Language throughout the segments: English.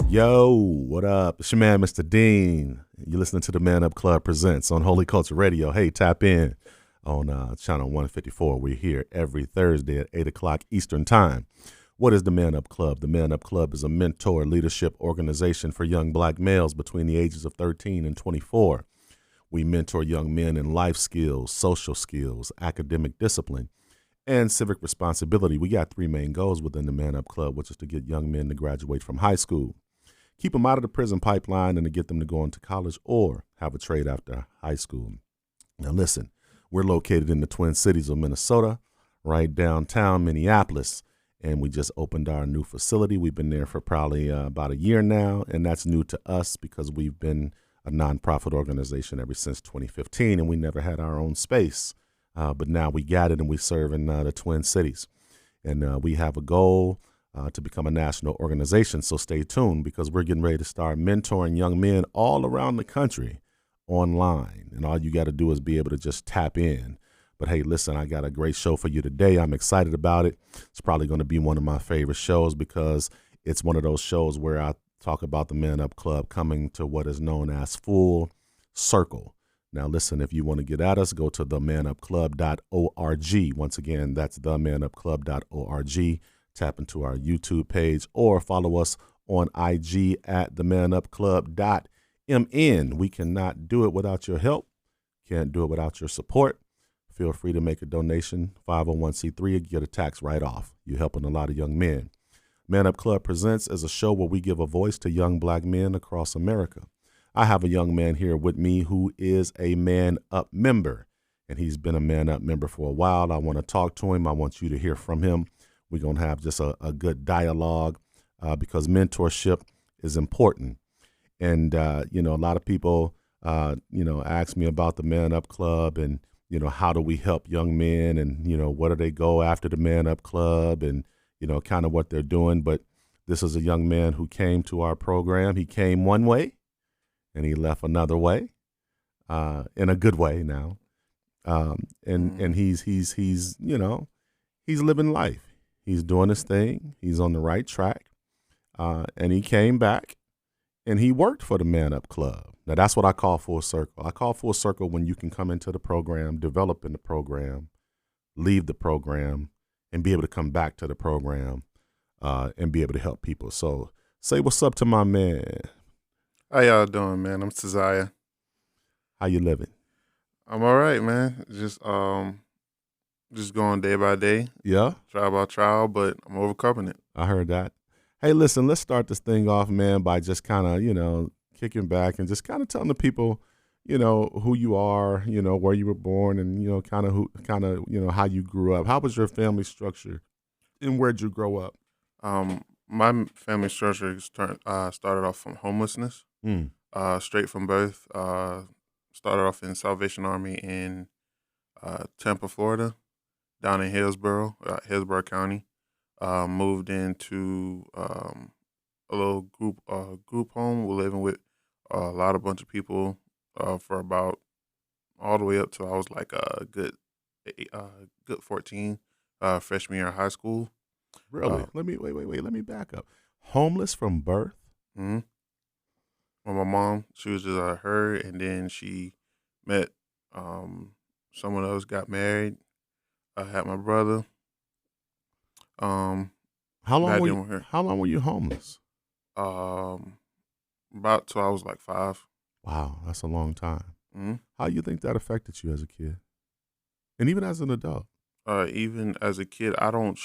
Yo, what up? It's your man, Mr. Dean. You're listening to the Man Up Club Presents on Holy Culture Radio. Hey, tap in on channel 154. We're here every Thursday at 8 o'clock Eastern Time. What is the Man Up Club? The Man Up Club is a mentor leadership organization for young black males between the ages of 13 and 24. We mentor young men in life skills, social skills, academic discipline, and civic responsibility. We got three main goals within the Man Up Club, which is to get young men to graduate from high school, keep them out of the prison pipeline, and to get them to go into college or have a trade after high school. Now listen, we're located in the Twin Cities of Minnesota, right downtown Minneapolis, and we just opened our new facility. We've been there for probably about a year now, and that's new to us because we've been a nonprofit organization ever since 2015, and we never had our own space. But now we got it, and we serve in the Twin Cities. And we have a goal to become a national organization. So stay tuned because we're getting ready to start mentoring young men all around the country online. And all you got to do is be able to just tap in. But hey, listen, I got a great show for you today. I'm excited about it. It's probably going to be one of my favorite shows because it's one of those shows where I talk about the Man Up Club coming to what is known as full circle. Now, listen, if you want to get at us, go to themanupclub.org. Once again, that's themanupclub.org. Tap into our YouTube page or follow us on IG at themanupclub.mn. We cannot do it without your help. Can't do it without your support. Feel free to make a donation, 501c3, and get a tax write-off. You're helping a lot of young men. Man Up Club Presents is a show where we give a voice to young black men across America. I have a young man here with me who is a Man Up member, and he's been a Man Up member for a while. I want to talk to him. I want you to hear from him. We're going to have just a good dialogue because mentorship is important. And, a lot of people, ask me about the Man Up Club and, how do we help young men and, what do they go after the Man Up Club and, kind of what they're doing. But this is a young man who came to our program. He came one way and he left another way, in a good way now. And he's living life. He's doing his thing. He's on the right track. And he came back and he worked for the Man Up Club. Now, that's what I call full circle. I call full circle when you can come into the program, develop in the program, leave the program, and be able to come back to the program and be able to help people. So say what's up to my man. How y'all doing, man? I'm Ceziah. How you living? I'm all right, man. Just going day by day. Yeah? Trial by trial, but I'm overcoming it. I heard that. Hey, listen, let's start this thing off, man, by just kind of, kicking back and just kind of telling the people, who you are, where you were born and, how you grew up. How was your family structure and where'd you grow up? My family structure started off from homelessness, straight from birth. Started off in Salvation Army in Tampa, Florida, down in Hillsborough County. Moved into a little group home. We're living with a bunch of people for about all the way up till I was like a good 14, freshman year of high school. Really? Let me back up. Homeless from birth? Mm-hmm. Well, my mom, she was just her, and then she met someone else, got married. I had my brother. How long were you homeless? About till I was like 5. Wow, that's a long time. Mm-hmm. How do you think that affected you as a kid, and even as an adult? Even as a kid, I don't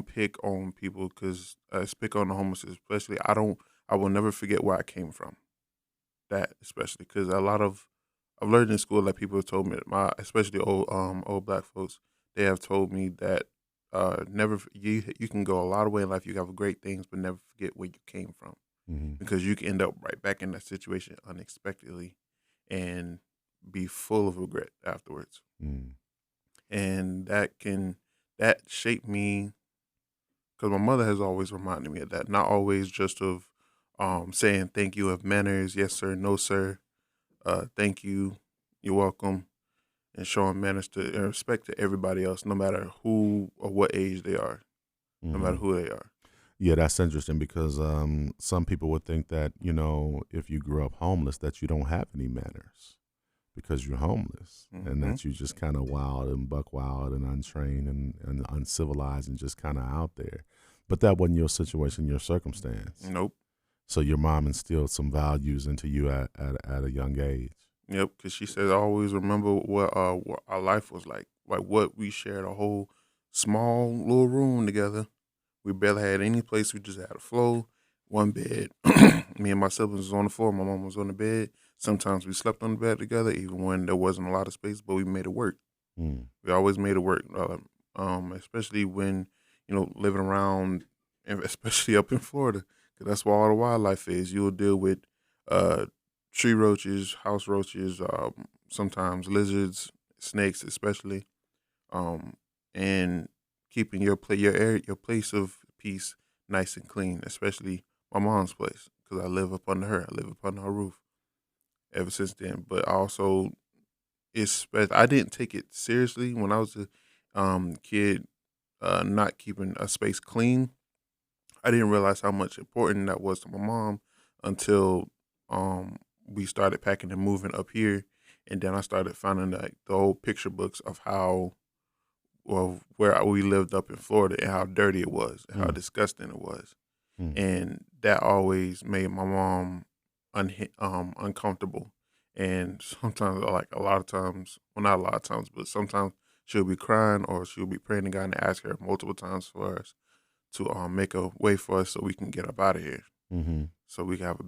pick on people because I pick on the homeless, especially. I will never forget where I came from. That especially because I've learned in school that people have told me especially old black folks, they have told me that never you can go a lot of way in life. You have great things, but never forget where you came from, because you can end up right back in that situation unexpectedly, and be full of regret afterwards. And that shaped me, because my mother has always reminded me of that. Not always just of saying thank you, of manners, yes sir, no sir, thank you, you're welcome, and showing manners and respect to everybody else, no matter who or what age they are, no matter who they are. Yeah, that's interesting because some people would think that, if you grew up homeless, that you don't have any manners because you're homeless and Mm-hmm. that you just kind of wild and buck wild and untrained and uncivilized and just kind of out there. But that wasn't your situation, your circumstance. Nope. So your mom instilled some values into you at a young age. Yep. Because she said, I always remember what our life was like what we shared a whole small little room together. We barely had any place. We just had a floor, one bed. Me and my siblings was on the floor. My mom was on the bed. Sometimes we slept on the bed together, even when there wasn't a lot of space. But we made it work. Mm. We always made it work. Especially when living around, and especially up in Florida, because that's where all the wildlife is. You'll deal with uh, tree roaches, house roaches, sometimes lizards, snakes, especially, um, and keeping your area, your place of peace nice and clean, especially my mom's place, because I live up under her. I live up under her roof ever since then. But also, I didn't take it seriously when I was a kid, not keeping a space clean. I didn't realize how much important that was to my mom until we started packing and moving up here, and then I started finding like the old picture books of how well where we lived up in Florida and how dirty it was, and how Mm. disgusting it was, Mm. and that always made my mom uncomfortable. And sometimes, like a lot of times, well, not a lot of times, but sometimes she'll be crying or she'll be praying to God and ask her multiple times for us to make a way for us so we can get up out of here, Mm-hmm. so we can have a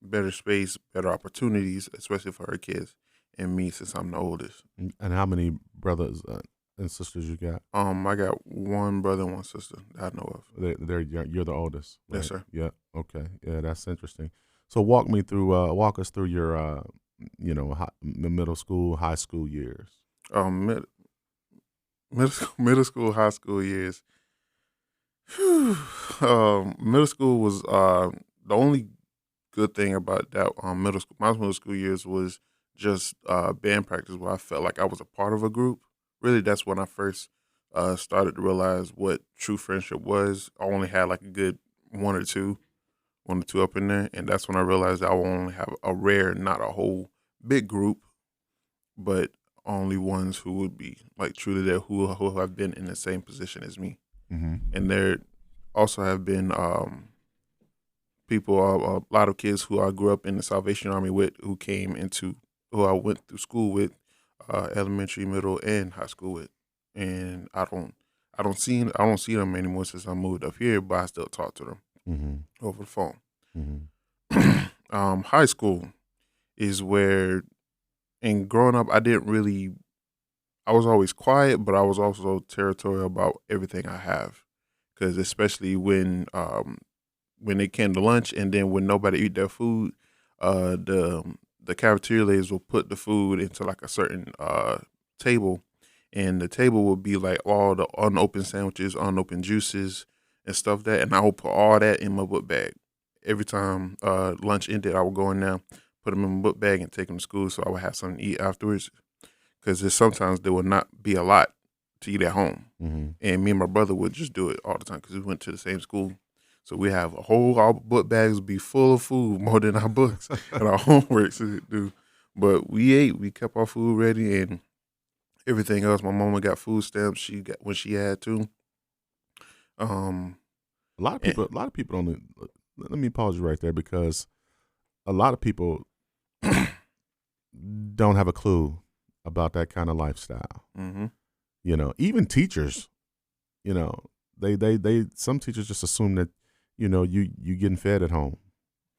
better space, better opportunities, especially for her kids and me since I'm the oldest. And how many brothers and sisters you got? I got one brother and one sister that I know of. You're the oldest, Yes, right? sir. Yeah. Okay. Yeah, that's interesting. So walk us through your, middle school, high school years. Um, mid, middle school, high school years. Whew. Middle school was the only good thing about that middle school. My middle school years was just band practice, where I felt like I was a part of a group. Really, that's when I first started to realize what true friendship was. I only had like a good one or two up in there, and that's when I realized I will only have a rare, not a whole big group, but only ones who would be like truly there, who have been in the same position as me. Mm-hmm. And there also have been people, a lot of kids who I grew up in the Salvation Army with, who I went through school with, elementary, middle, and high school with, and I don't see them anymore since I moved up here, but I still talk to them Mm-hmm. over the phone. Mm-hmm. High school is where, and growing up, I was always quiet, but I was also territorial about everything I have, because especially when it came to lunch, and then when nobody eat their food, the cafeteria ladies will put the food into like a certain table, and the table will be like all the unopened sandwiches, unopened juices, and stuff and I will put all that in my book bag. Every time lunch ended, I would go in there, put them in my book bag, and take them to school, so I would have something to eat afterwards. Because sometimes there would not be a lot to eat at home, Mm-hmm. and me and my brother would just do it all the time because we went to the same school. So we have our book bags be full of food more than our books and our homework to do. But we ate, we kept our food ready and everything else. My mama got food stamps. She got when she had to. Um, A lot of and, people. A lot of people don't. Let me pause you right there because a lot of people don't have a clue about that kind of lifestyle. mm-hmm. Even teachers. They some teachers just assume that you getting fed at home.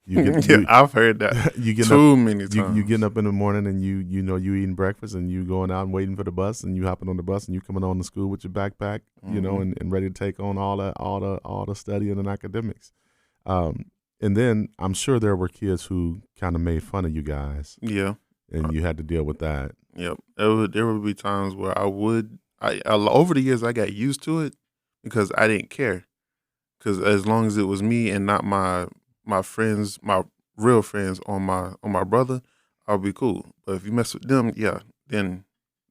You get Yeah, you I've heard that you getting up too many you getting times. up in the morning and you eating breakfast and you going out and waiting for the bus and you hopping on the bus and you coming on to school with your backpack, Mm-hmm. and ready to take on all the studying and academics. And then I'm sure there were kids who kind of made fun of you guys Yeah. and you had to deal with that. Yep. There would be times where over the years I got used to it because I didn't care. Because as long as it was me and not my friends, my real friends on my brother, I'll be cool. But if you mess with them, yeah, then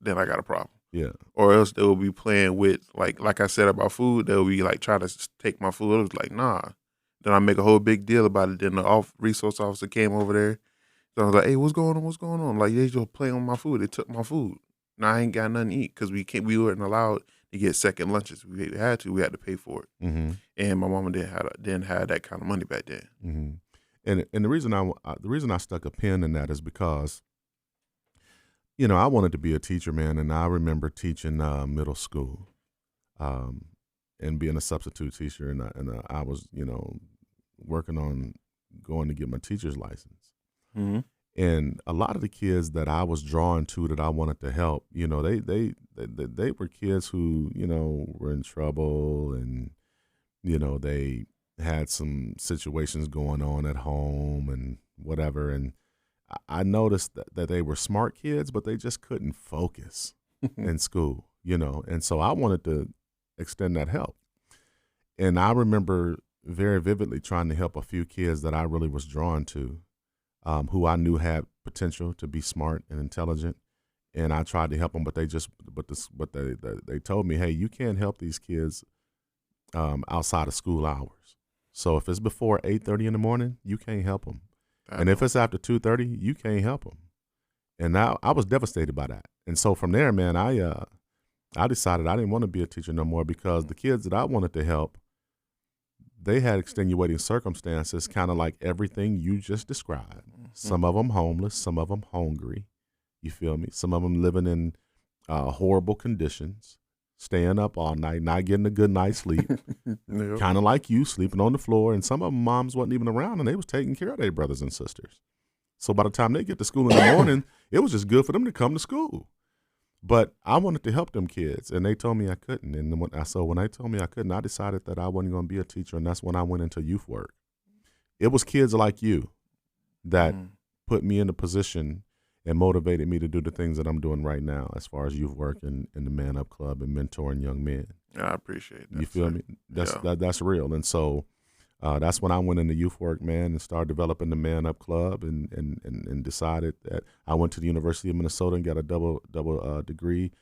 I got a problem. Yeah. Or else they will be playing with, like I said about food, they'll be like trying to take my food. I was like, nah. Then I make a whole big deal about it. Then the resource officer came over there. So I was like, hey, what's going on? What's going on? Like, they just playing with my food. They took my food. Now I ain't got nothing to eat because we weren't allowed to get second lunches. We had to pay for it. Mm-hmm. And my mama didn't have that kind of money back then. Mm-hmm. And the reason I stuck a pin in that is because, you know, I wanted to be a teacher, man, and I remember teaching middle school, and being a substitute teacher, and I was, you know, working on going to get my teacher's license. Mm-hmm. And a lot of the kids that I was drawn to that I wanted to help, you know, they were kids who, you know, were in trouble, and, you know, they had some situations going on at home and whatever. And I noticed that they were smart kids, but they just couldn't focus in school, you know. And so I wanted to extend that help. And I remember very vividly trying to help a few kids that I really was drawn to, who I knew had potential to be smart and intelligent. And I tried to help them, but they told me, hey, you can't help these kids outside of school hours. So if it's before 8:30 in the morning, you can't help them. And if it's after 2:30, you can't help them. And now I was devastated by that. And so from there, man, I decided I didn't want to be a teacher no more, because the kids that I wanted to help, they had extenuating circumstances, kind of like everything you just described. Mm-hmm. Some of them homeless, some of them hungry. You feel me? Some of them living in horrible conditions, staying up all night, not getting a good night's sleep, Yep. kind of like you, sleeping on the floor. And some of them moms wasn't even around, and they was taking care of their brothers and sisters. So by the time they get to school in the morning, it was just good for them to come to school. But I wanted to help them kids, and they told me I couldn't. And when they told me I couldn't, I decided that I wasn't going to be a teacher, and that's when I went into youth work. It was kids like you that put me in a position and motivated me to do the things that I'm doing right now as far as youth work and the Man Up Club and mentoring young men. I appreciate that. You feel me? That's real. And so that's when I went into youth work, man, and started developing the Man Up Club, and decided that I went to the University of Minnesota and got a double degree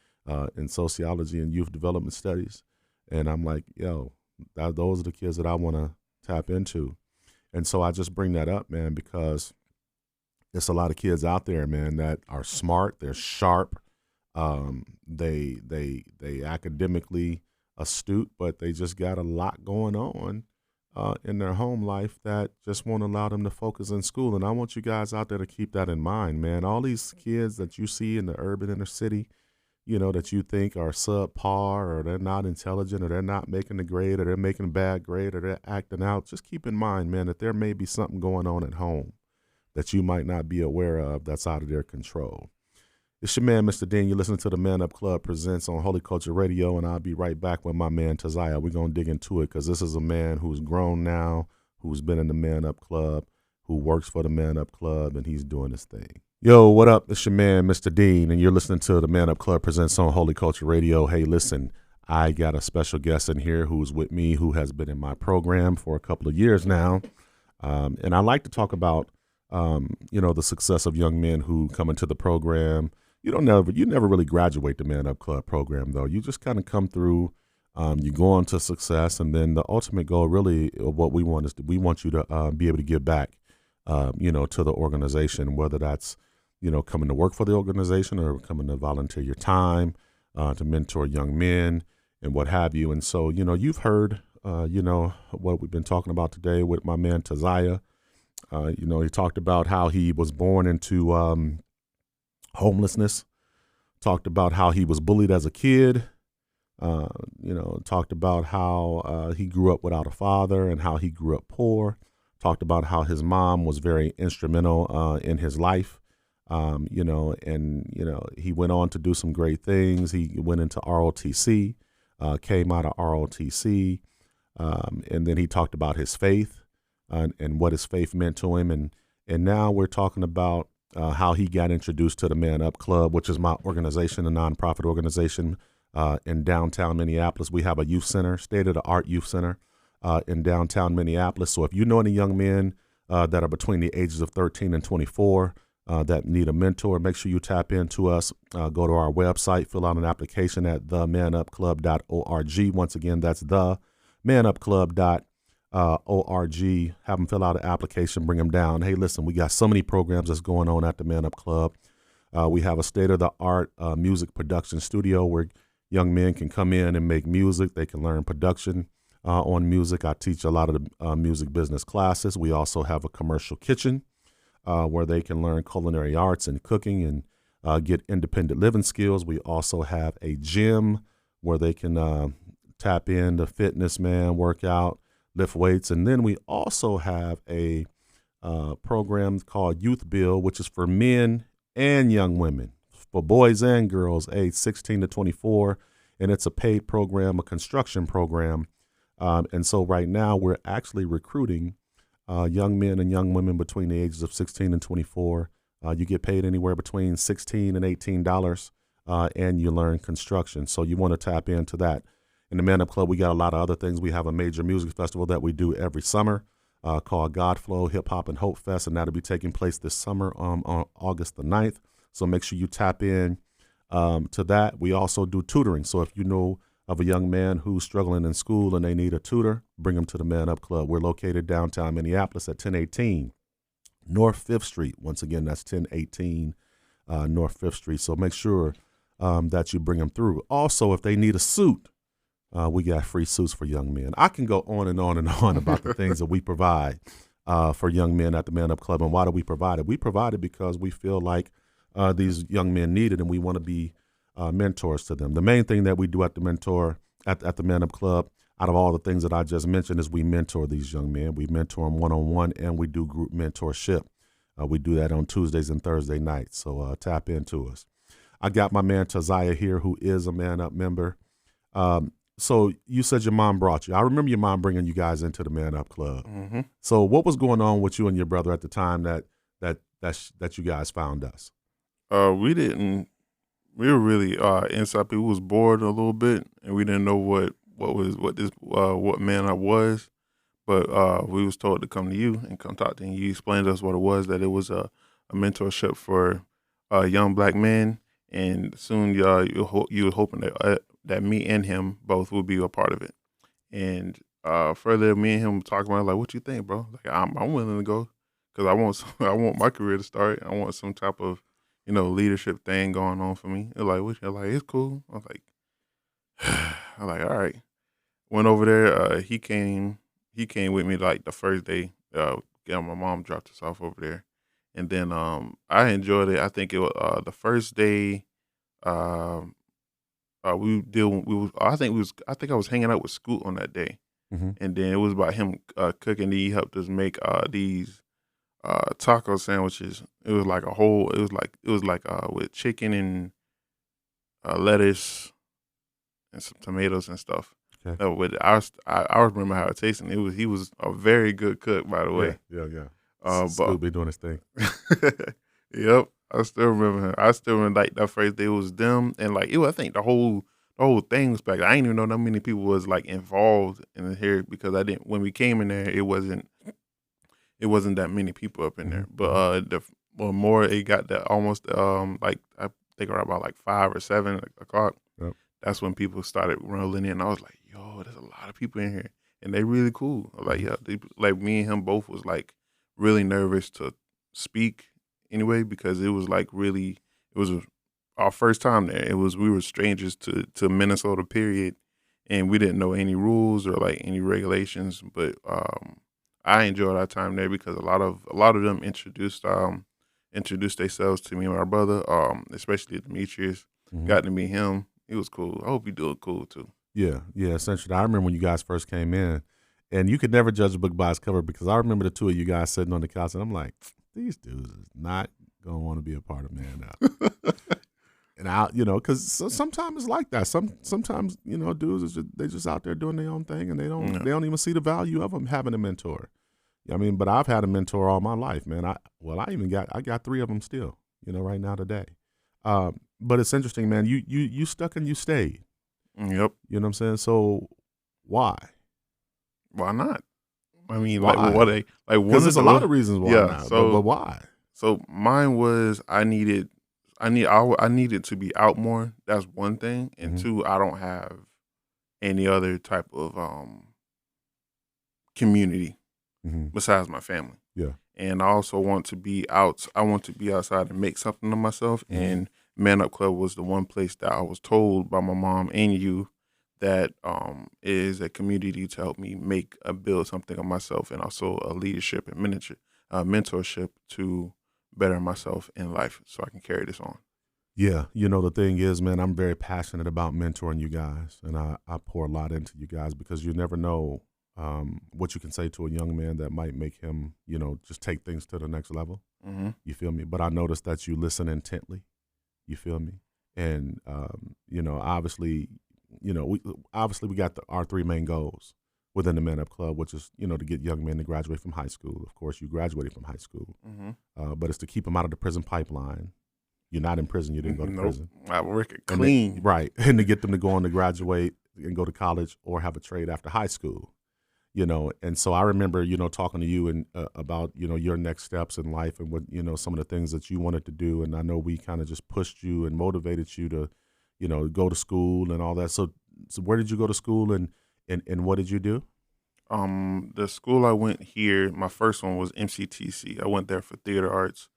in sociology and youth development studies. And I'm like, yo, those are the kids that I want to tap into. And so I just bring that up, man, because there's a lot of kids out there, man, that are smart, they're sharp, they academically astute, but they just got a lot going on in their home life that just won't allow them to focus in school. And I want you guys out there to keep that in mind, man. All these kids that you see in the urban inner city, you know, that you think are subpar, or they're not intelligent, or they're not making the grade, or they're making a bad grade, or they're acting out, just keep in mind, man, that there may be something going on at home that you might not be aware of that's out of their control. It's your man, Mr. Dean. You're listening to the Man Up Club Presents on Holy Culture Radio, and I'll be right back with my man, Taziah. We're going to dig into it, because this is a man who's grown now, who's been in the Man Up Club, who works for the Man Up Club, and he's doing his thing. Yo, what up? It's your man, Mr. Dean, and you're listening to the Man Up Club Presents on Holy Culture Radio. Hey, listen, I got a special guest in here who's with me, who has been in my program for a couple of years now, and I like to talk about the success of young men who come into the program. You never really graduate the Man Up Club program, though. You just kind of come through, you go on to success, and then the ultimate goal really of what we want is we want you to be able to give back, to the organization, whether that's, coming to work for the organization or coming to volunteer your time, to mentor young men and what have you. And so, you've heard, what we've been talking about today with my man Taziah. He talked about how he was born into homelessness, talked about how he was bullied as a kid, talked about how he grew up without a father and how he grew up poor, talked about how his mom was very instrumental in his life, he went on to do some great things. He went into ROTC, came out of ROTC, and then he talked about his faith and what his faith meant to him. And now we're talking about how he got introduced to the Man Up Club, which is my organization, a nonprofit organization in downtown Minneapolis. We have a youth center, state-of-the-art youth center in downtown Minneapolis. So if you know any young men that are between the ages of 13 and 24, that need a mentor, make sure you tap into us. Go to our website, fill out an application at themanupclub.org. Once again, that's themanupclub.org. Have them fill out an application, bring them down. Hey, listen, we got so many programs that's going on at the Man Up Club. We have a state-of-the-art music production studio where young men can come in and make music. They can learn production on music. I teach a lot of the music business classes. We also have a commercial kitchen where they can learn culinary arts and cooking and get independent living skills. We also have a gym where they can tap into fitness, work out, lift weights. And then we also have a program called Youth Build, which is for men and young women, for boys and girls aged 16 to 24. And it's a paid program, a construction program. And so right now we're actually recruiting young men and young women between the ages of 16 and 24. You get paid anywhere between $16 and $18, and you learn construction. So you want to tap into that. In the Man Up Club, we got a lot of other things. We have a major music festival that we do every summer called Godflow Hip Hop and Hope Fest, and that'll be taking place this summer on August the 9th. So make sure you tap in to that. We also do tutoring. So if you know of a young man who's struggling in school and they need a tutor, bring them to the Man Up Club. We're located downtown Minneapolis at 1018 North 5th Street. Once again, that's 1018 North 5th Street. So make sure that you bring them through. Also, if they need a suit, we got free suits for young men. I can go on and on and on about the things that we provide for young men at the Man Up Club. And why do we provide it? We provide it because we feel like these young men need it, and we want to be mentors to them. The main thing that we do at the the Man Up Club, out of all the things that I just mentioned, is we mentor these young men. We mentor them one-on-one, and we do group mentorship. We do that on Tuesdays and Thursday nights. So tap into us. I got my man Taziah here, who is a Man Up member. So you said your mom brought you. I remember your mom bringing you guys into the Man Up Club. Mm-hmm. So what was going on with you and your brother at the time that you guys found us? We were really inside. People was bored a little bit, and we didn't know what Man Up was. But we was told to come to you and come talk to you. You explained to us what it was. That it was a mentorship for young black men, and soon you were hoping that me and him both would be a part of it. And further, me and him talking about, like, what you think, bro? Like, I'm willing to go because I want my career to start. I want some type of leadership thing going on for me. They're like, what? They're like, it's cool. I was like, all right. Went over there. He came with me like the first day. My mom dropped us off over there, and then I enjoyed it. I think it was the first day. I think I was hanging out with Scoot on that day, Mm-hmm. and then it was about him cooking. He helped us make these taco sandwiches. It was like with chicken and lettuce and some tomatoes and stuff. Okay. I remember how it tasted. He was a very good cook, by the way. Yeah. Scoot be doing his thing. Yep. I still remember him. I still remember like that first day it was them, and like I think the whole thing was back. I didn't even know that many people was like involved in here because when we came in there, it wasn't that many people up in there. But the more it got that almost like I think around about like 5 or 7 o'clock. Yep. That's when people started rolling in. I was like, yo, there's a lot of people in here, and they really cool. Like, yeah, like me and him both was like really nervous to speak anyway because it was like our first time there. We were strangers to Minnesota, period, and we didn't know any rules or like any regulations. But I enjoyed our time there because a lot of them introduced themselves to me and my brother, especially Demetrius. Mm-hmm. Got to meet him. It was cool. I hope you do it cool too. Yeah, essentially. I remember when you guys first came in, and you could never judge a book by its cover because I remember the two of you guys sitting on the couch, and I'm like, these dudes is not gonna want to be a part of Man Up. And because sometimes it's like that. Sometimes dudes they just out there doing their own thing, and they don't even see the value of them having a mentor. I mean, but I've had a mentor all my life, man. I got 3 of them still, right now today. But it's interesting, man. You stuck and you stayed. Yep. You know what I'm saying? So why? Why not? I mean, why? like what? Because there's a lot of reasons why not. So, but why? So mine was I needed to be out more. That's one thing, and Mm-hmm. two, I don't have any other type of community Mm-hmm. besides my family. Yeah. And I also want to be out. I want to be outside and make something of myself. Mm-hmm. And Man Up Club was the one place that I was told by my mom and you that is a community to help me build something of myself, and also a leadership and mentorship to better myself in life, so I can carry this on. Yeah, the thing is, man, I'm very passionate about mentoring you guys, and I pour a lot into you guys because you never know what you can say to a young man that might make him, just take things to the next level. Hmm. You feel me? But I noticed that you listen intently. You feel me? And obviously, we got our three main goals within the Men Up Club, which is to get young men to graduate from high school. Of course, you graduated from high school, Hmm. but it's to keep them out of the prison pipeline. You're not in prison. You didn't go to Nope, prison. I work it And then, clean. right. And to get them to go on to graduate and go to college or have a trade after high school, And so I remember, talking to you and about, your next steps in life and what, some of the things that you wanted to do. And I know we kind of just pushed you and motivated you to, go to school and all that. So where did you go to school and what did you do? The school I went here, my first one was MCTC. I went there for theater arts.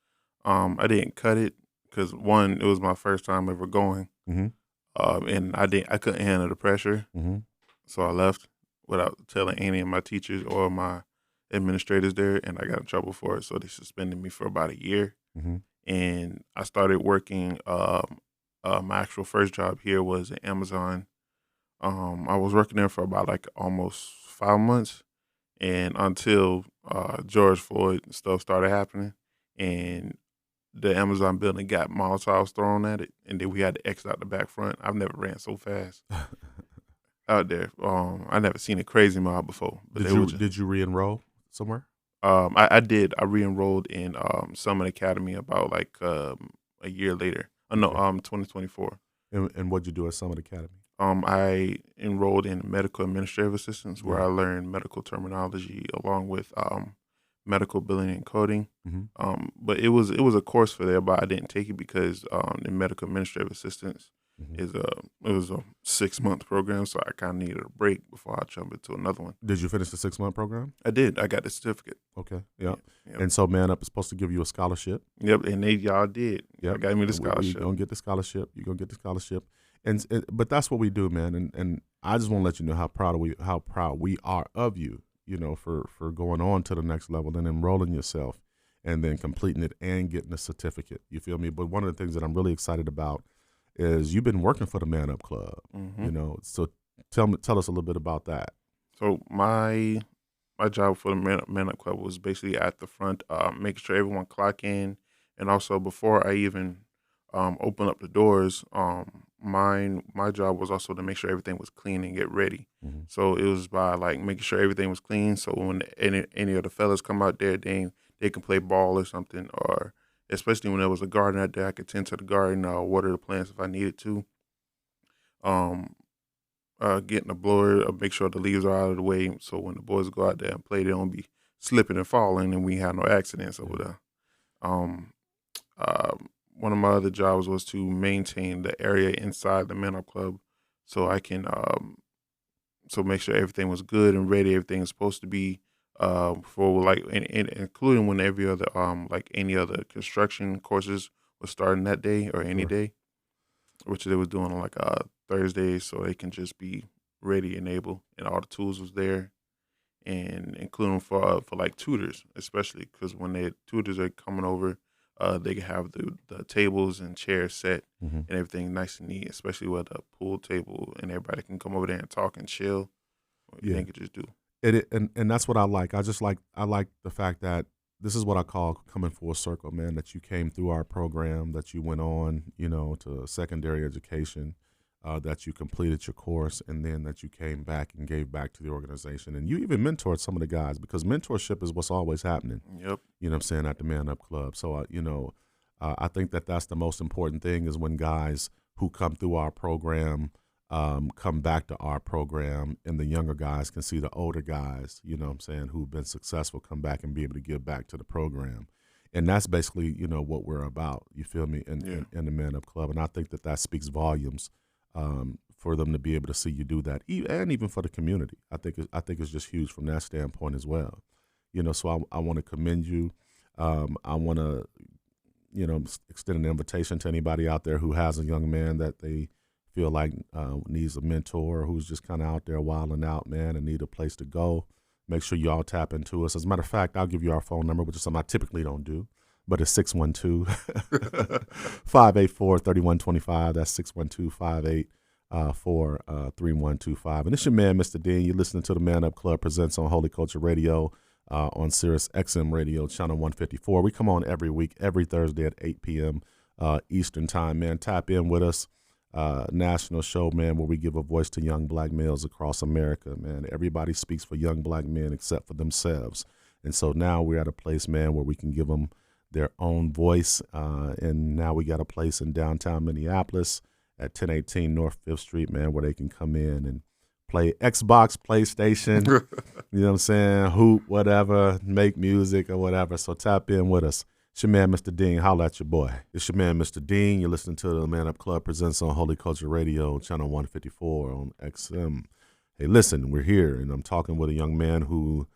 I didn't cut it because one, it was my first time ever going, Mm-hmm. and I couldn't handle the pressure, Mm-hmm. so I left without telling any of my teachers or my administrators there, and I got in trouble for it. So they suspended me for about a year, Mm-hmm. and I started working. My actual first job here was at Amazon. I was working there for about like almost 5 months, and until George Floyd and stuff started happening, and the Amazon building got Molotovs thrown at it, and then we had to exit out the back front. I've never ran so fast out there. I never seen a crazy mob before, but Did they were you just. did you re-enroll somewhere? I did. I re-enrolled in Summit Academy about like a year later. No, Okay. 2024. And what'd you do at Summit Academy? I enrolled in medical administrative assistance, where Yeah. I learned medical terminology along with medical billing and coding. Mm-hmm. But it was a course for there, but I didn't take it because the medical administrative assistance Mm-hmm. it was a 6 month program, so I kind of needed a break before I jump into another one. Did you finish the 6-month program? I did. I got the certificate. Okay. Yeah. Yep. And so Man Up is supposed to give you a scholarship. Yep, and y'all did. Y'all Yep. got me the You're scholarship. gonna get the scholarship. You're gonna get the scholarship. But that's what we do, man. And I just want to let you know how proud we are of you, for going on to the next level and enrolling yourself and then completing it and getting a certificate. You feel me? But one of the things that I'm really excited about is you've been working for the Man Up Club. Hmm. So tell us a little bit about that. So my job for the Man Up Club was basically at the front, making sure everyone clock in, and also before I even open up the doors, my job was also to make sure everything was clean and get ready. Mm-hmm. So it was by like making sure everything was clean, so when any of the fellas come out there, they can play ball or something, or especially when there was a garden out there, I could tend to the garden, water the plants if I needed to. Um, Getting a blower, make sure the leaves are out of the way, so when the boys go out there and play, they don't be slipping and falling, and we have no accidents over there. Um, One of my other jobs was to maintain the area inside the Men Up Club, so I can so make sure everything was good and ready, everything is supposed to be for like, and including when every other like any other construction courses was starting that day or any Sure. day, which they was doing on like Thursdays, so they can just be ready and able, and all the tools was there, and including for like tutors, especially because when the tutors are coming over, they can have the tables and chairs set Mm-hmm. and everything nice and neat, especially with a pool table, and everybody can come over there and talk and chill. Yeah. They could just do. And that's what I like. I like the fact that this is what I call coming full circle, man. That you came through our program, that you went on, to secondary education, that you completed your course, and then that you came back and gave back to the organization, and you even mentored some of the guys because mentorship is what's always happening. Yep. You know what I'm saying, at the Man Up Club. So I think that that's the most important thing is when guys who come through our program come back to our program, and the younger guys can see the older guys, who've been successful come back and be able to give back to the program. And that's basically, what we're about. You feel me? Yeah. In the Man Up Club. And I think that speaks volumes for them to be able to see you do that, and even for the community. I think it's just huge from that standpoint as well. So I want to commend you. I want to, extend an invitation to anybody out there who has a young man that they feel like needs a mentor, who's just kind of out there wilding out, man, and need a place to go. Make sure y'all tap into us. As a matter of fact, I'll give you our phone number, which is something I typically don't do, but it's 612-584-3125. That's 612-584-3125. And it's your man, Mr. Dean. You're listening to the Man Up Club presents on Holy Culture Radio on Sirius XM Radio, channel 154. We come on every week, every Thursday at 8 p.m. Eastern time, man. Tap in with us. National show, man, where we give a voice to young black males across America, man. Everybody speaks for young black men except for themselves. And so now we're at a place, man, where we can give them their own voice. And now we got a place in downtown Minneapolis at 1018 North 5th Street, man, where they can come in and play Xbox, PlayStation, you know what I'm saying, hoop, whatever, make music or whatever. So tap in with us. It's your man, Mr. Dean. Holla at your boy. It's your man, Mr. Dean. You're listening to the Man Up Club presents on Holy Culture Radio, channel 154 on XM. Hey, listen, we're here, and I'm talking with a young man who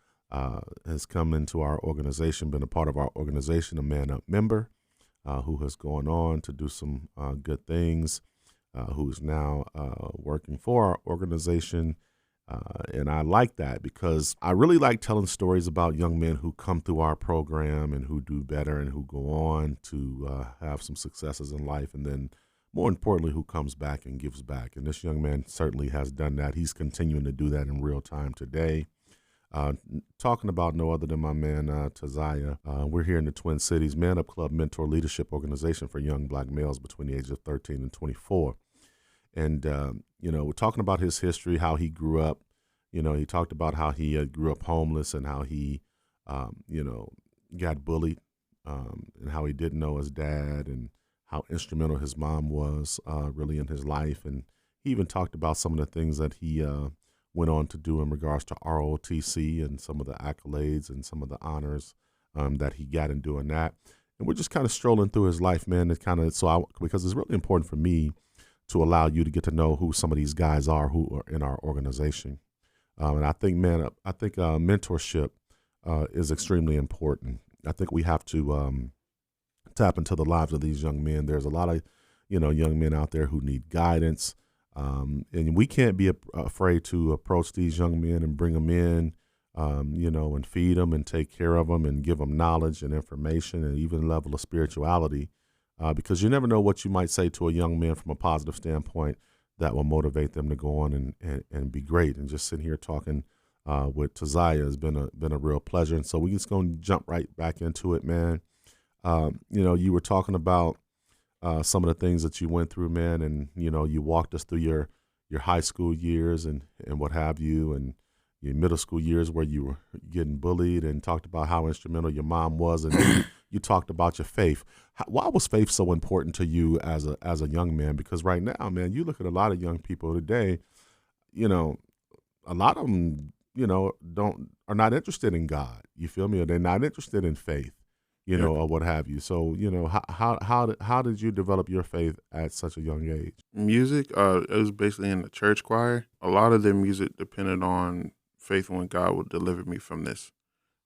has come into our organization, been a part of our organization, a Man Up member, who has gone on to do some good things, who is now working for our organization. And I like that because I really like telling stories about young men who come through our program and who do better and who go on to have some successes in life. And then more importantly, who comes back and gives back. And this young man certainly has done that. He's continuing to do that in real time today. Talking about no other than my man, Taziah. We're here in the Twin Cities, Man Up Club Mentor Leadership Organization for young black males between the ages of 13 and 24. And, we're talking about his history, how he grew up. He talked about how he grew up homeless and how he, got bullied and how he didn't know his dad and how instrumental his mom was really in his life. And he even talked about some of the things that he went on to do in regards to ROTC and some of the accolades and some of the honors that he got in doing that. And we're just kind of strolling through his life, man. It's kind of because it's really important for me to allow you to get to know who some of these guys are who are in our organization. And I think, man, mentorship is extremely important. I think we have to tap into the lives of these young men. There's a lot of, young men out there who need guidance. And we can't be afraid to approach these young men and bring them in, and feed them and take care of them and give them knowledge and information and even a level of spirituality. Because you never know what you might say to a young man from a positive standpoint that will motivate them to go on and be great. And just sitting here talking with Taziah has been a real pleasure. And so we're just going to jump right back into it, man. You were talking about some of the things that you went through, man, and you walked us through your high school years and what have you, and your middle school years where you were getting bullied, and talked about how instrumental your mom was, and you talked about your faith. Why was faith so important to you as a young man? Because right now, man, you look at a lot of young people today, a lot of them, are not interested in God. You feel me? Or they're not interested in faith, or what have you. So, how did you develop your faith at such a young age? Music, it was basically in the church choir. A lot of their music depended on faith when God would deliver me from this.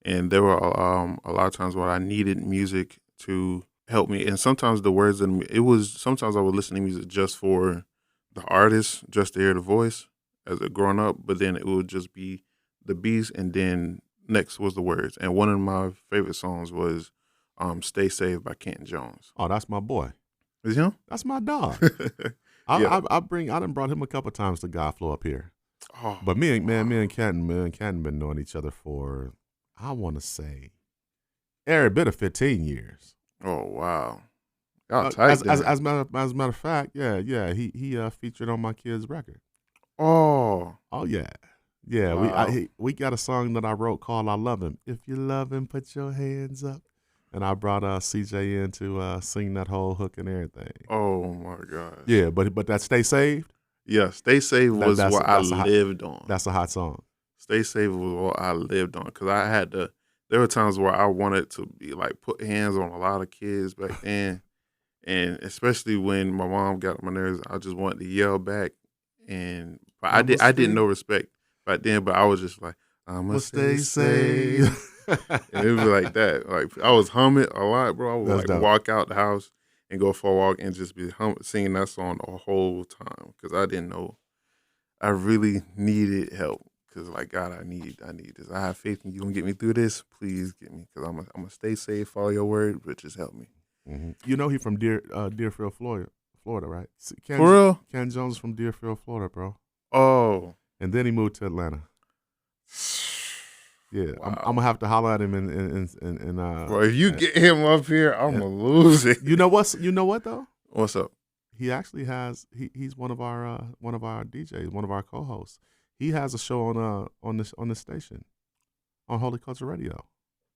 And there were a lot of times where I needed music to help me. And sometimes the words, sometimes I would listen to music just for the artist, just to hear the voice as a growing up. But then it would just be the beats, and then next was the words. And one of my favorite songs was Stay Saved by Kenton Jones. Oh, that's my boy. Is he him? That's my dog. Yeah. I done brought him a couple times to God Flow up here. Oh, But me and Kenton been knowing each other for, I want to say, every bit of 15 years. Oh, wow. Y'all tight. As a matter of fact, yeah, he featured on my kid's record. Oh, Yeah. Yeah, wow. we got a song that I wrote called I Love Him. If you love him, put your hands up. And I brought CJ in to sing that whole hook and everything. Oh my gosh. Yeah, but that Stay Saved? Yeah, Stay Saved was what I lived on. That's a hot song. Stay Saved was what I lived on, because I had to there were times where I wanted to be like put hands on a lot of kids back then, and especially when my mom got on my nerves, I just wanted to yell back. And but I didn't know respect back then, but I was just like, I'ma Well, stay stay safe. safe. And it was like that. Like I was humming a lot, bro. I would That's like dope. walk out the house and go for a walk and just be singing that song the whole time because I didn't know. I really needed help because like God, I need this. I have faith in you. Gonna get me through this. Please get me because I'm gonna stay safe. Follow your word, but just help me. Mm-hmm. You know he from Deerfield, Florida, right? For real? Ken Jones is from Deerfield, Florida, bro. Oh, And then he moved to Atlanta. Yeah, wow. I'm gonna have to holler at him and Bro, if you get him up here, I'm gonna lose it. You know what though? What's up? He actually has he's one of our DJs, one of our co-hosts. He has a show on this station on Holy Culture Radio.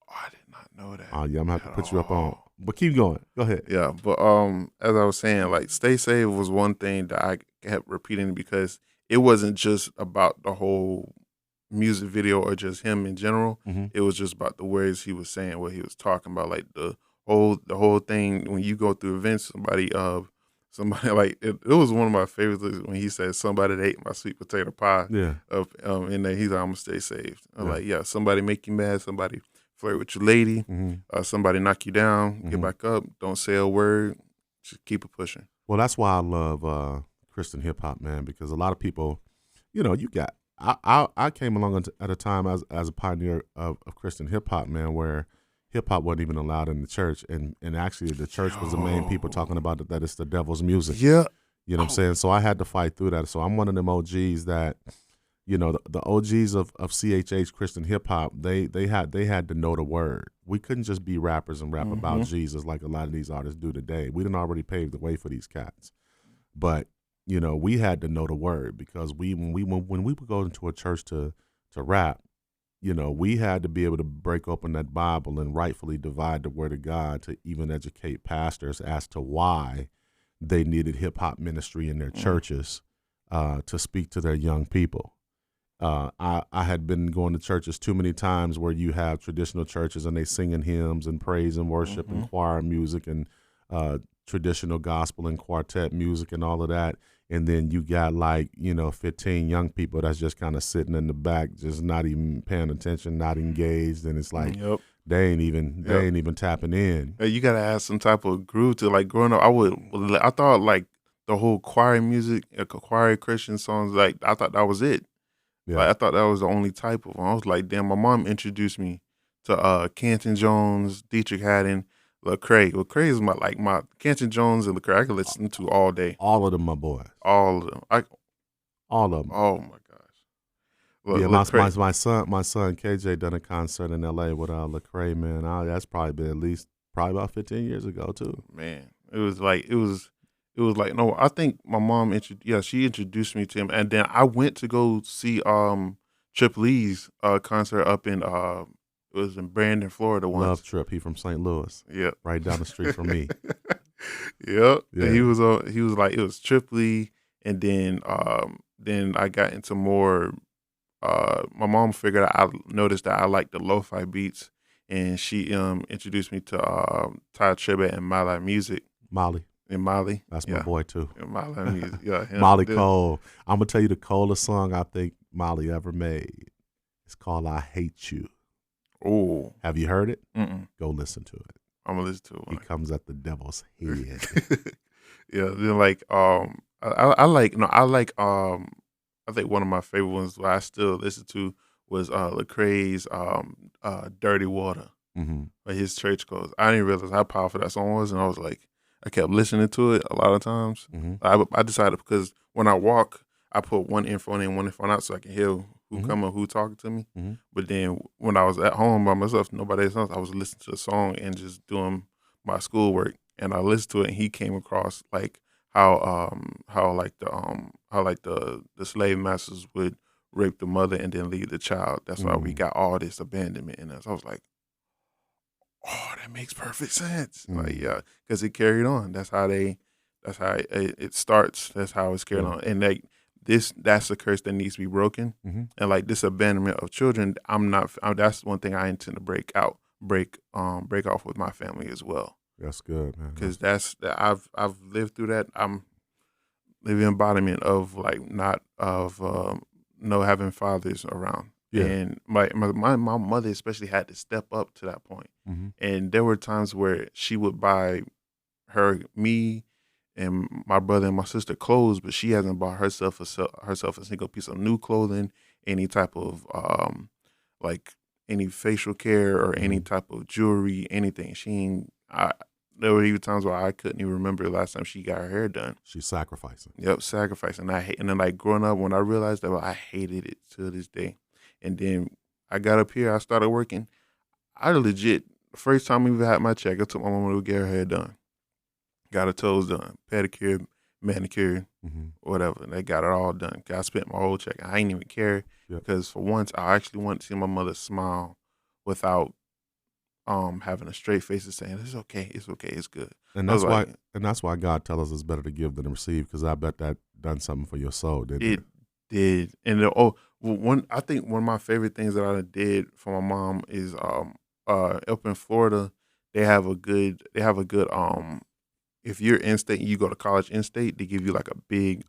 Oh, I did not know that. Oh yeah, I'm gonna have to put you up on. But keep going. Go ahead. Yeah, but as I was saying, like stay safe was one thing that I kept repeating because it wasn't just about the whole music video or just him in general. Mm-hmm. It was just about the words he was saying, what he was talking about, like the whole thing. When you go through events, somebody like it was one of my favorites when he said somebody that ate my sweet potato pie. Yeah. And then he's like, I'm gonna stay safe. I'm Yeah. like, yeah, somebody make you mad, somebody flirt with your lady, Mm-hmm. somebody knock you down, Mm-hmm. get back up, don't say a word, just keep it pushing. Well, that's why I love Christian hip hop, man, because a lot of people, you got. I came along at a time as a pioneer of Christian hip hop, man, where hip hop wasn't even allowed in the church, and actually the church was the main people talking about it, that it's the devil's music. Yeah, you know what I'm saying. So I had to fight through that. So I'm one of them OGs that, the OGs of CHH Christian hip hop. They had to know the word. We couldn't just be rappers and rap about Jesus like a lot of these artists do today. We didn't already pave the way for these cats, but we had to know the word because when we would go into a church to rap, we had to be able to break open that Bible and rightfully divide the word of God to even educate pastors as to why they needed hip hop ministry in their churches to speak to their young people. I had been going to churches too many times where you have traditional churches and they singing hymns and praise and worship and choir music and traditional gospel and quartet music and all of that. And then you got 15 young people that's just kind of sitting in the back, just not even paying attention, not engaged. And it's like, they ain't even tapping in. You gotta have some type of groove to like growing up. I thought like the whole choir music, choir Christian songs, like I thought that was it. Yeah. Like, I thought that was the only type of one. I was like, damn, my mom introduced me to Canton Jones, Dietrich Haddon, Lecrae. Lecrae is my Canton Jones and Lecrae I could listen to all day. All of them, my boys. All of them. All of them. Oh my gosh. Yeah, my son KJ done a concert in LA with Lecrae, man. That's probably been probably about 15 years ago too. Man, it was like no. I think my mom she introduced me to him, and then I went to go see Triple E's concert up in it was in Brandon, Florida once. Love Trip, he from St. Louis. Yep, right down the street from me. Yep, yeah. And he was like it was Triple E, and then I got into more. My mom figured I noticed that I liked the lo-fi beats, and she introduced me to Ty Tribbett and Mali Music. Molly. And Molly. That's my boy too. And Mali Music. Yeah. Molly Cole. I'm gonna tell you the coolest song I think Molly ever made. It's called "I Hate You." Oh. Have you heard it? Mm-mm. Go listen to it. I'm gonna listen to it. He comes at the devil's head. Yeah. Then I think one of my favorite ones that I still listen to was Lecrae's "Dirty Water." Mm-hmm. Like his church goes. I didn't realize how powerful that song was, and I was like, I kept listening to it a lot of times. Mm-hmm. I decided because when I walk, I put one earphone in, one earphone out, so I can hear who coming, who talking to me. Mm-hmm. But then when I was at home by myself, nobody else, I was listening to the song and just doing my schoolwork. And I listened to it, and he came across like how the slave masters would rape the mother and then leave the child. That's why we got all this abandonment in us. I was like, oh, that makes perfect sense. Like, yeah, because it carried on. That's how it starts. That's how it's carried on. And that's a curse that needs to be broken. Mm-hmm. And like this abandonment of children, that's one thing I intend to break off with my family as well. That's good, man. Because I've lived through that. I'm the embodiment of like not of no having fathers around. Yeah. And my mother especially had to step up to that point. Mm-hmm. And there were times where she would buy me and my brother and my sister clothes, but she hasn't bought herself a single piece of new clothing, any type of like any facial care or any type of jewelry, anything. There were even times where I couldn't even remember the last time she got her hair done. She's sacrificing. Yep, sacrificing. And then like growing up, when I realized that, I hated it to this day. And then I got up here, I started working. I legit, the first time I even had my check, I took my mama to get her hair done. Got her toes done, pedicure, manicure, whatever. They got it all done. I spent my whole check. I ain't even care because for once, I actually wanted to see my mother smile without having a straight face and saying it's okay, it's good. And that's why God tells us it's better to give than to receive, because I bet that done something for your soul, didn't it? It did. And I think one of my favorite things that I did for my mom is up in Florida, they have a good if you're in state and you go to college in state, they give you like a big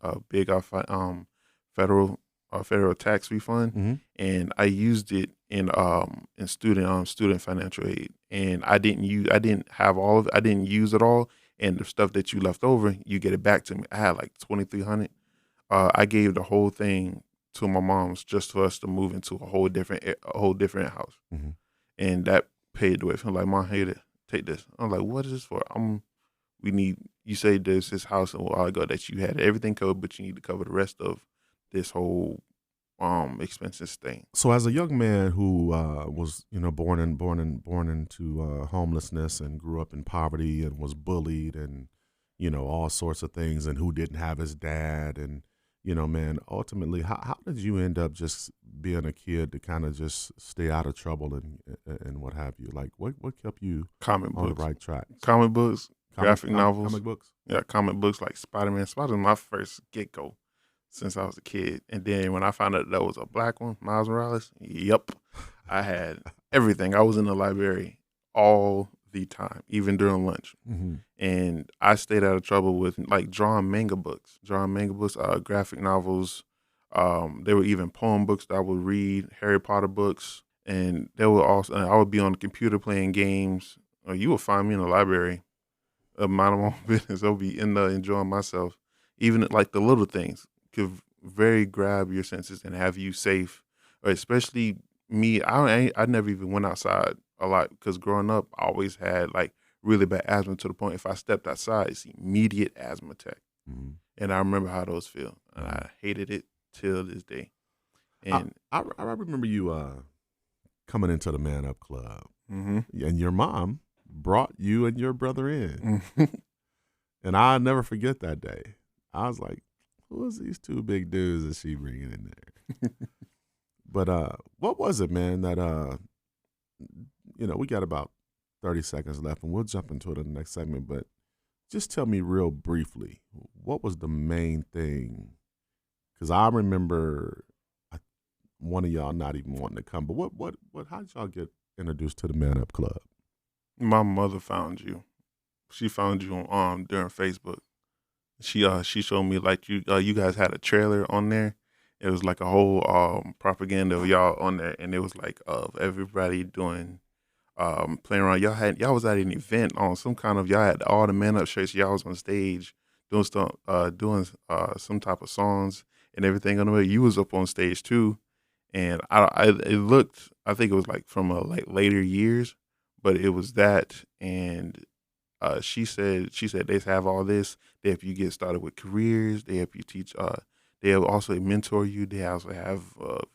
federal tax refund, and I used it in student financial aid, and I didn't use it all, and the stuff that you left over, you get it back to me. I had like $2,300. I gave the whole thing to my mom's just for us to move into a whole different house, and that paid the way. I'm like, Mom, hey, take this. I'm like, what is this for? You say there's this house a while ago that you had everything covered, but you need to cover the rest of this whole expenses thing. So as a young man who was, born into homelessness and grew up in poverty and was bullied and, all sorts of things, and who didn't have his dad, and, man, ultimately, how did you end up just being a kid to kind of just stay out of trouble and what have you? Like, what kept you on the right track? Comic books. Graphic novels. Comic books? Yeah, comic books like Spider-Man. Spider-Man was my first get-go since I was a kid. And then when I found out that was a black one, Miles Morales, yep. I had everything. I was in the library all the time, even during lunch. And I stayed out of trouble with like drawing manga books, graphic novels. There were even poem books that I would read, Harry Potter books. And I would be on the computer playing games. You would find me in the library. Mind of my own business. I'll be in there enjoying myself. Even like the little things could very grab your senses and have you safe. Or especially me, I never even went outside a lot because growing up, I always had like really bad asthma to the point if I stepped outside, it's immediate asthma attack. And I remember how those feel, and I hated it till this day. And I remember you coming into the Man Up Club, and your mom brought you and your brother in. And I'll never forget that day. I was like, who is these two big dudes that she bringing in there? But what was it, man, that, we got about 30 seconds left, and we'll jump into it in the next segment, but just tell me real briefly, what was the main thing? Because I remember one of y'all not even wanting to come, but how did y'all get introduced to the Man Up Club? My mother found you. She found you on during Facebook. She showed me like you guys had a trailer on there. It was like a whole propaganda of y'all on there, and it was like of everybody doing playing around. Y'all was at an event on some kind of, y'all had all the Man Up shirts. Y'all was on stage doing stuff, doing some type of songs and everything on the way. You was up on stage too, and it looked, I think it was like from like later years. But it was that, and she said they have all this. They help you get started with careers. They help you teach. They also mentor you. They also have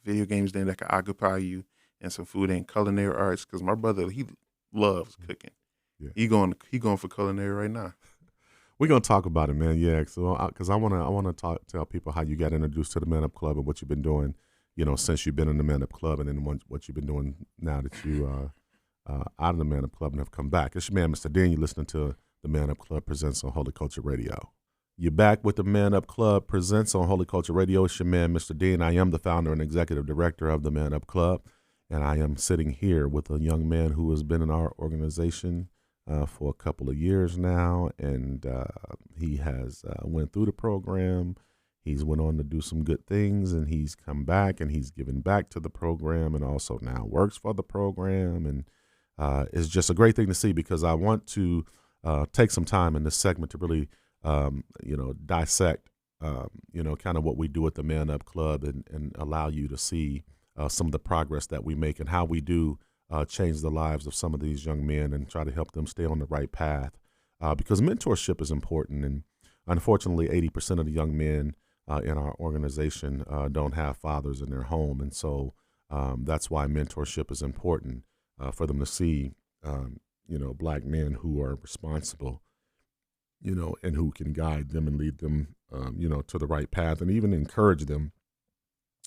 video games then that can occupy you, and some food and culinary arts. Because my brother, he loves cooking. Yeah. He going for culinary right now. We're gonna talk about it, man. Yeah, so because I wanna tell people how you got introduced to the Man Up Club and what you've been doing, since you've been in the Man Up Club, and then what you've been doing now that you out of the Man Up Club and have come back. It's your man, Mr. Dean. You're listening to the Man Up Club presents on Holy Culture Radio. You're back with the Man Up Club presents on Holy Culture Radio. It's your man, Mr. Dean. I am the founder and executive director of the Man Up Club, and I am sitting here with a young man who has been in our organization for a couple of years now, and he has went through the program. He's went on to do some good things, and he's come back, and he's given back to the program, and also now works for the program, and it's just a great thing to see, because I want to take some time in this segment to really dissect, kind of what we do at the Man Up Club, and allow you to see some of the progress that we make and how we do change the lives of some of these young men and try to help them stay on the right path. Because mentorship is important, and unfortunately, 80% of the young men in our organization don't have fathers in their home, and so that's why mentorship is important for them to see, black men who are responsible, and who can guide them and lead them, to the right path, and even encourage them,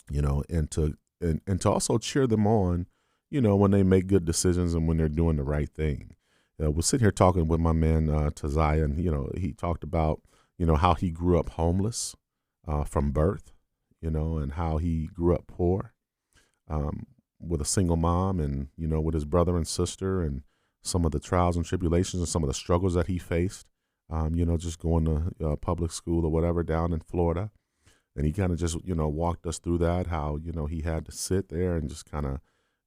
and to also cheer them on, when they make good decisions and when they're doing the right thing. We're sitting here talking with my man Taziah, and he talked about how he grew up homeless from birth, and how he grew up poor with a single mom, and with his brother and sister, and some of the trials and tribulations and some of the struggles that he faced. Just going to public school or whatever down in Florida. And he kind of just, walked us through that, how, he had to sit there and just kind of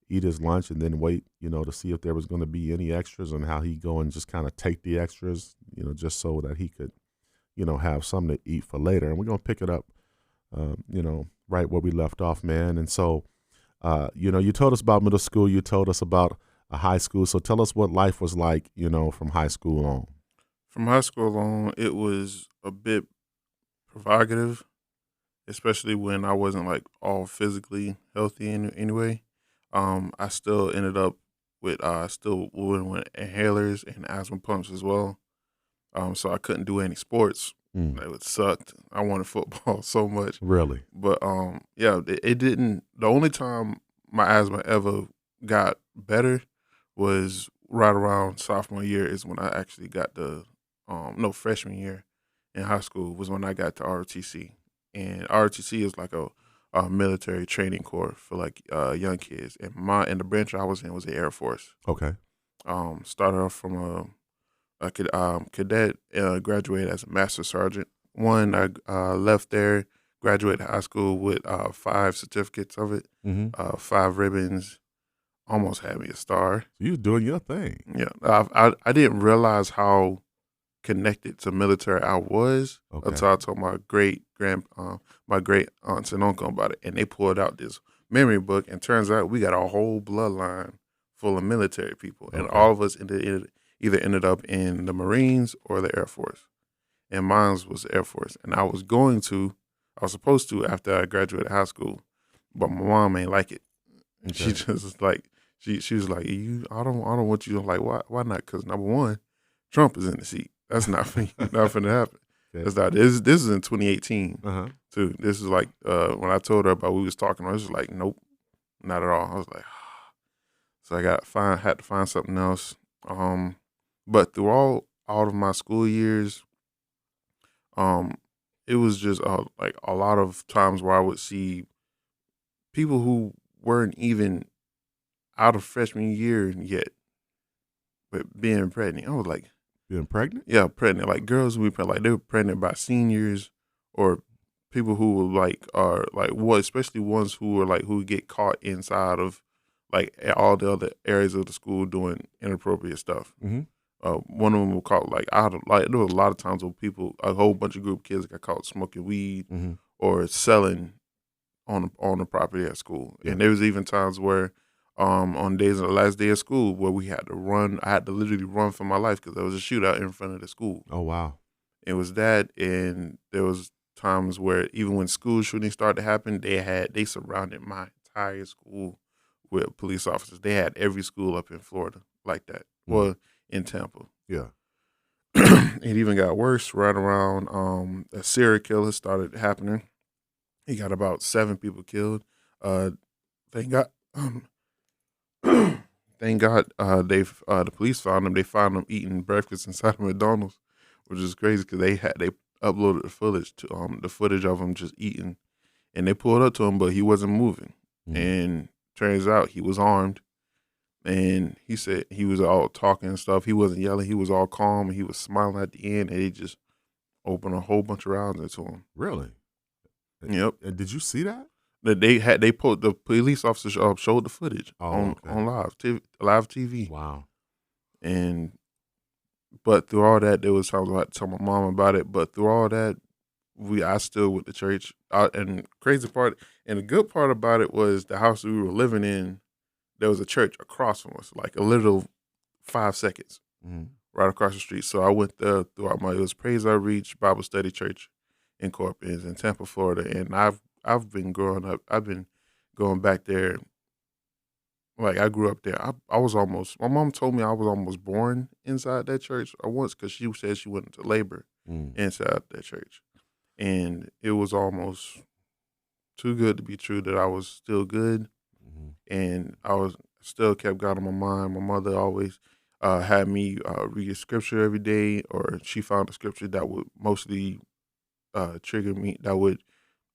eat his lunch and then wait, to see if there was going to be any extras, and how he'd go and just kind of take the extras, just so that he could, have something to eat for later. And we're going to pick it up, right where we left off, man. And so, you told us about middle school. You told us about high school. So tell us what life was like, from high school on. From high school on, it was a bit provocative, especially when I wasn't like all physically healthy anyway. I still ended up with still with inhalers and asthma pumps as well. So I couldn't do any sports. It sucked. I wanted football so much. Really? But it didn't. The only time my asthma ever got better was right around sophomore year, is when I actually got freshman year in high school was when I got to ROTC. And ROTC is like a military training corps for like young kids. And the branch I was in was the Air Force. Okay. Started off from a cadet, graduated as a master sergeant. I left there, graduated high school with 5 certificates of it, 5 ribbons, almost had me a star. So you was doing your thing. Yeah. I didn't realize how connected to military I was until I told my great aunts and uncle about it, and they pulled out this memory book, and turns out we got a whole bloodline full of military people, and all of us either ended up in the Marines or the Air Force, and mine was the Air Force, and I was supposed to after I graduated high school, but my mom ain't like it. She just was like, she was like, I don't want you. I'm like, why not? Because number one, Trump is in the seat. That's not finna happen. Okay. That's not. This is in 2018 too. This is like when I told her about what we was talking. I was just like, nope, not at all. I was like, so I had to find something else. But through all of my school years, it was just like a lot of times where I would see people who weren't even out of freshman year yet, but being pregnant. I was like, being pregnant? Yeah, pregnant. Like girls who be pregnant, like they were pregnant by seniors, or people who are especially ones who get caught inside of like all the other areas of the school doing inappropriate stuff. One of them was caught there was a lot of times where a whole bunch of group of kids got caught smoking weed or selling on the property at school. Yeah. And there was even times where on days of the last day of school where we had to run. I had to literally run for my life because there was a shootout in front of the school. Oh, wow. It was that, and there was times where even when school shootings started to happen, they surrounded my entire school with police officers. They had every school up in Florida like that. Well, in Tampa. Yeah. It even got worse right around a serial killer started happening. He got about 7 people killed. Thank God. The police found him. They found him eating breakfast inside of McDonald's, which is crazy because they uploaded the footage of him just eating, and they pulled up to him, but he wasn't moving. And turns out he was armed, and he said he was all talking and stuff. He wasn't yelling. He was all calm, and he was smiling at the end, and they just opened a whole bunch of rounds into him. Really? Yep. And did you see that? The police officers showed the footage on live TV. Wow. But through all that, there was times I had to tell my mom about it. But through all that, I still went to church. And crazy part, and the good part about it was the house we were living in, there was a church across from us, like a little 5 seconds, right across the street. So I went there throughout it was Praise Outreach Bible Study Church in Corpus in Tampa, Florida. And I've been growing up. I've been going back there. Like, I grew up there. I was almost, my mom told me I was almost born inside that church once, because she said she went into labor inside that church. And it was almost too good to be true that I was still good. And I was still kept God on my mind. My mother always had me read a scripture every day, or she found a scripture that would mostly trigger me, that would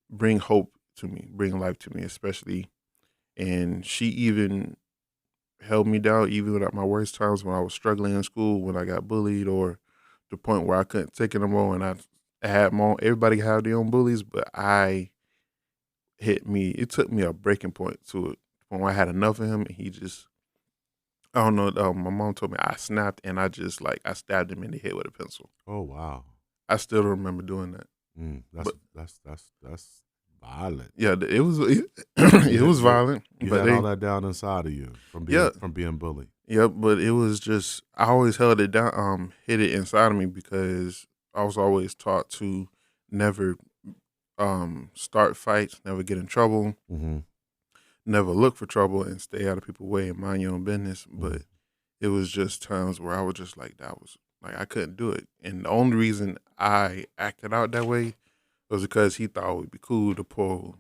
bring hope to me, bring life to me, especially. And she even held me down, even at my worst times when I was struggling in school, when I got bullied, or the point where I couldn't take it no more. And I had my own, everybody had their own bullies, but it took me a breaking point to it, when I had enough of him. And he just, I don't know, my mom told me I snapped, and I just, I stabbed him in the head with a pencil. Oh, wow. I still remember doing that. That's violent. Yeah, it was it was violent. You had all that down inside of you from being bullied. Yep, but it was just, I always held it down, hid it inside of me, because I was always taught to never start fights, never get in trouble, never look for trouble, and stay out of people's way and mind your own business. But it was just times where I was just I couldn't do it. And the only reason I acted out that way was because he thought it would be cool to pull.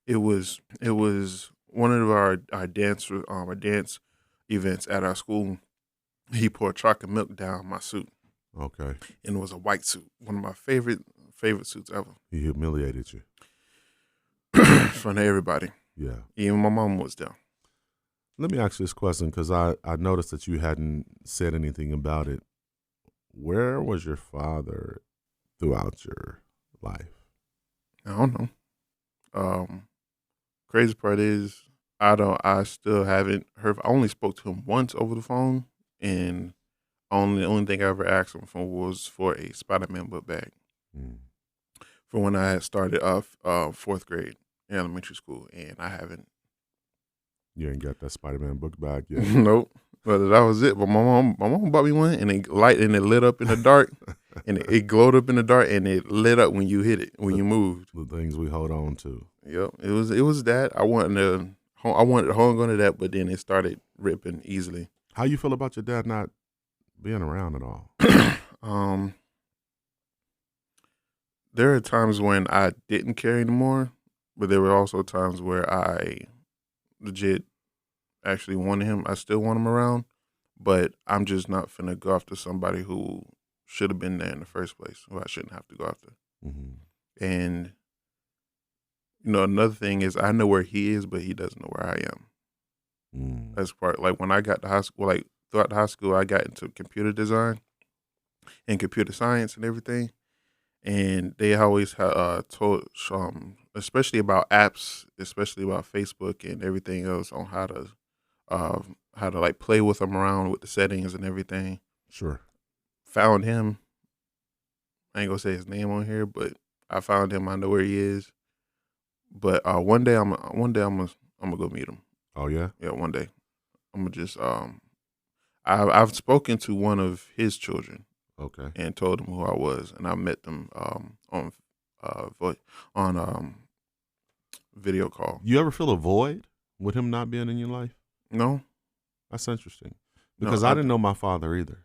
It was one of our dance events at our school. He poured chocolate milk down my suit. Okay. And it was a white suit, one of my favorite suits ever. He humiliated you in front of everybody. Yeah. Even my mom was there. Let me ask you this question, because I noticed that you hadn't said anything about it. Where was your father throughout your life? I don't know. Crazy part is, I still haven't heard. I only spoke to him once over the phone, and the only thing I ever asked him for was for a Spider-Man book bag. For when I had started fourth grade in elementary school, and I haven't. You ain't got that Spider-Man book bag yet? Nope. But that was it. But my mom bought me one, and it lit up in the dark, and it glowed up in the dark, and it lit up when you hit it, when you moved. The things we hold on to. Yep. It was that. I wanted to hold on to that, but then it started ripping easily. How you feel about your dad not being around at all? There are times when I didn't care anymore, but there were also times where I legit actually wanted him. I still want him around, but I'm just not finna go after somebody who should have been there in the first place, who I shouldn't have to go after. And, another thing is, I know where he is, but he doesn't know where I am. That's part, when I got to high school, throughout the high school, I got into computer design and computer science and everything. And they always told, especially about apps, especially about Facebook and everything else, on how to play with them around with the settings and everything. Sure. Found him. I ain't gonna say his name on here, but I found him. I know where he is. But one day I'm gonna go meet him. Oh yeah. Yeah, one day I'm gonna just I've spoken to one of his children. Okay. And told them who I was, and I met them on video call. You ever feel a void with him not being in your life? No. That's interesting, because I didn't know my father either,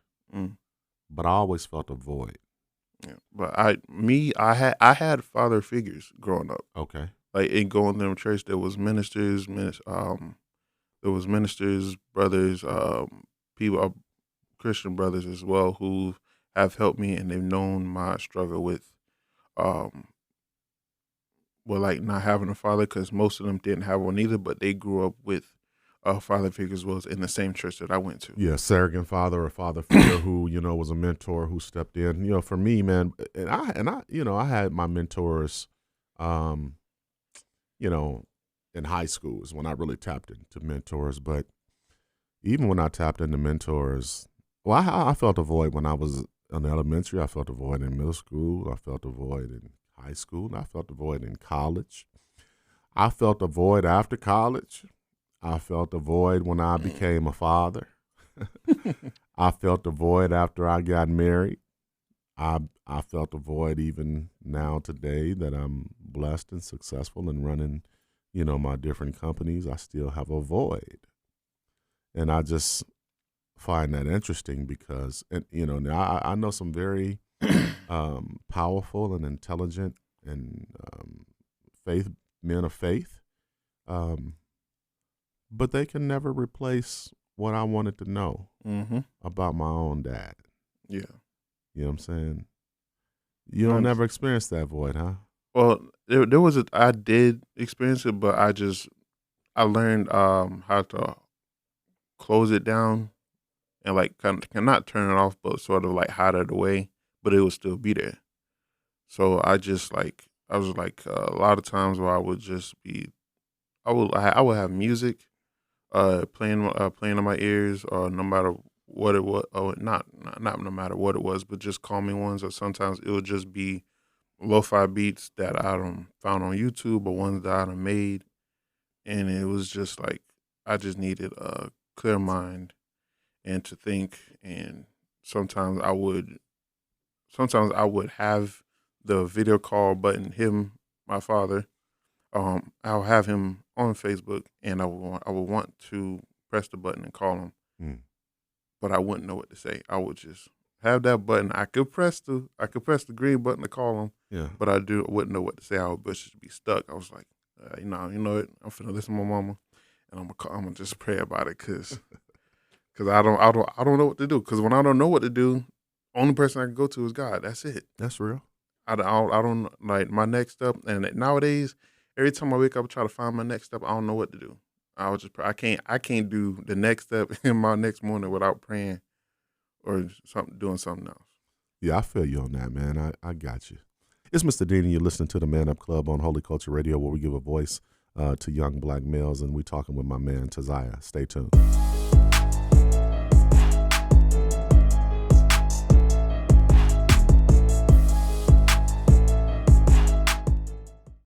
but I always felt a void. Yeah, but I had father figures growing up. Okay. In going to church, there was ministers, brothers, Christian brothers as well, who have helped me, and they've known my struggle with um, were like not having a father, because most of them didn't have one either, but they grew up with father figures was in the same church that I went to. Yeah, surrogate father or father figure who, was a mentor who stepped in. For me, man, I had my mentors, um, in high school is when I really tapped into mentors. But even when I tapped into mentors, well, I felt a void when I was in elementary. I felt a void in middle school. I felt a void in high school. And I felt a void in college. I felt a void after college. I felt a void when I became a father. I felt a void after I got married. I felt a void even now today that I'm blessed and successful and running, my different companies. I still have a void. And I just find that interesting because, now I know some very powerful and intelligent and men of faith, but they can never replace what I wanted to know about my own dad. Yeah. You know what I'm saying? You don't never experience that void, huh? Well, I did experience it, but I learned how to close it down and like kind of not turn it off, but sort of like hide it away, but it would still be there. So I was like a lot of times where I would just be, I would have music playing in my ears, or no matter what it was, or not no matter what it was, but just calming ones. Or sometimes it would just be lo-fi beats that I found on YouTube, or ones that I made, and it was just like I just needed a clear mind and to think. And sometimes I would have the video call button, my father. I'll have him on Facebook, and I would want to press the button and call him, but I wouldn't know what to say. I would just have that button. I could press the green button to call him, but wouldn't know what to say. I would just be stuck. I was like, you know what? I'm finna listen to my mama, and I'm gonna just pray about it, cause I don't know what to do. Cause when I don't know what to do, only person I can go to is God. That's it. That's real. I don't like my next step. And nowadays, every time I wake up, I try to find my next step. I don't know what to do. I can't do the next step in my next morning without praying or doing something else. Yeah, I feel you on that, man. I got you. It's Mr. Dean, and you're listening to the Man Up Club on Holy Culture Radio, where we give a voice to young black males, and we're talking with my man, Taziah. Stay tuned.